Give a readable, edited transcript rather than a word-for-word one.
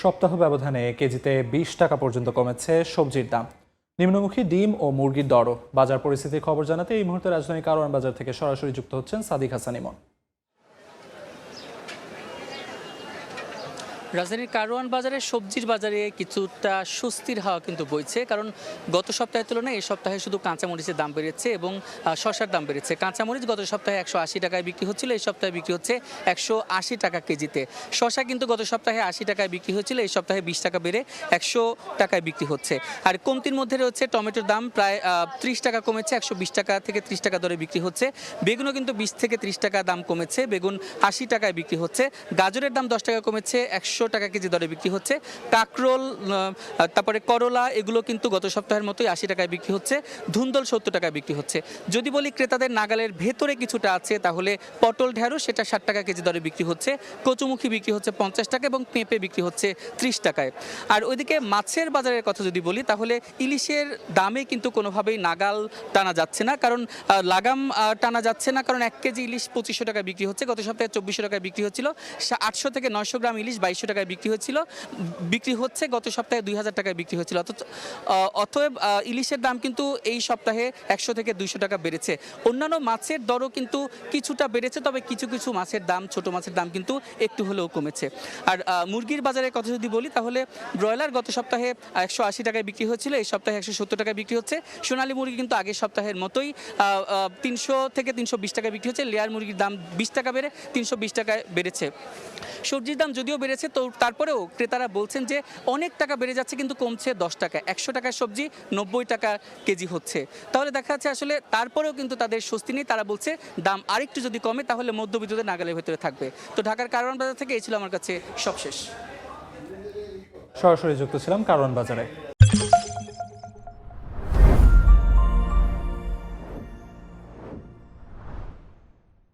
সপ্তাহ ব্যবধানে কেজিতে ২০ টাকা পর্যন্ত কমেছে সবজির দাম। নিম্নমুখী ডিম ও মুরগির দরও। বাজার পরিস্থিতির খবর জানাতে এই মুহূর্তে রাজধানী কারওয়ান বাজার থেকে সরাসরি যুক্ত হচ্ছেন সাদিক হাসান ইমন। রাজধানীর কারওয়ান বাজারে সবজির বাজারে কিছুটা স্বস্তির হাওয়া কিন্তু বইছে, কারণ গত সপ্তাহের তুলনায় এই সপ্তাহে শুধু কাঁচামরিচের দাম বেড়েছে এবং শসার দাম বেড়েছে। কাঁচামরিচ গত সপ্তাহে 180 টাকায় বিক্রি হচ্ছিল, এই সপ্তাহে বিক্রি হচ্ছে 180 টাকা কেজিতে। শসা কিন্তু গত সপ্তাহে 80 টাকায় বিক্রি হয়েছিল, এই সপ্তাহে 20 টাকা বেড়ে 100 টাকায় বিক্রি হচ্ছে। আর কমতির মধ্যে রয়েছে টমেটোর দাম, প্রায় 30 টাকা কমেছে, 120 টাকা থেকে 30 টাকা দরে বিক্রি হচ্ছে। বেগুনও কিন্তু 20 থেকে 30 টাকা দাম কমেছে, বেগুন 80 টাকায় বিক্রি হচ্ছে। গাজরের দাম 10 টাকা কমেছে, 100 টাকা কেজি দরে বিক্রি হচ্ছে। কাকরোল, তারপরে করলা, এগুলো কিন্তু গত সপ্তাহের মতোই 80 টাকায় বিক্রি হচ্ছে। ধুন্দল 70 টাকায় বিক্রি হচ্ছে। যদি বলি ক্রেতাদের নাগালের ভেতরে কিছুটা আছে, তাহলে পটল ঢেঁড়স সেটা 60 টাকা কেজি দরে বিক্রি হচ্ছে। কচুমুখী বিক্রি হচ্ছে 50 টাকা এবং পেঁপে বিক্রি হচ্ছে 30 টাকায়। আর ওইদিকে মাছের বাজারের কথা যদি বলি, তাহলে ইলিশের দামে কিন্তু কোনোভাবেই নাগাল টানা যাচ্ছে না, কারণ লাগাম টানা যাচ্ছে না, কারণ 1 কেজি ইলিশ 2500 টাকায় বিক্রি হচ্ছে। গত সপ্তাহে 2400 টাকায় বিক্রি হচ্ছিল। 800 থেকে 900 গ্রাম ইলিশ 2200 টাকায় বিক্রি হচ্ছিল, বিক্রি হচ্ছে গত সপ্তাহে 2000 টাকায় বিক্রি হচ্ছিল। অতএব ইলিশের দাম কিন্তু এই সপ্তাহে 100 থেকে 200 টাকা বেড়েছে। অন্যান্য মাছের দরও কিন্তু কিছুটা বেড়েছে, তবে কিছু কিছু মাছের দাম, ছোট মাছের দাম কিন্তু একটু হলেও কমেছে। আর মুরগির বাজারের কথা যদি বলি, তাহলে ব্রয়লার গত সপ্তাহে 180 টাকায় বিক্রি হচ্ছিল, এই সপ্তাহে 170 টাকায় বিক্রি হচ্ছে। সোনালী মুরগি কিন্তু আগের সপ্তাহের মতোই 300 থেকে 320 টাকায় বিক্রি হচ্ছে। লেয়ার মুরগির দাম 20 টাকা বেড়ে 320 টাকায় বেড়েছে। সবজির দাম যদিও বেড়েছে, তো তারপরেও ক্রেতারা বলছেন যে অনেক টাকা বেড়ে যাচ্ছে কিন্তু কমছে 10 টাকা। 100 টাকার সবজি 90 টাকা কেজি হচ্ছে। তাহলে দেখা যাচ্ছে আসলে তারপরেও কিন্তু তাদের স্বস্তি নেই। তারা বলছে দাম আরেকটু যদি কমে তাহলে মধ্যবিত্তদের নাগালের ভেতরে থাকবে। তো ঢাকার কারওয়ান বাজার থেকে এই ছিল আমার কাছে সবশেষ। সরাসরি যুক্ত ছিলাম কারওয়ান বাজারে।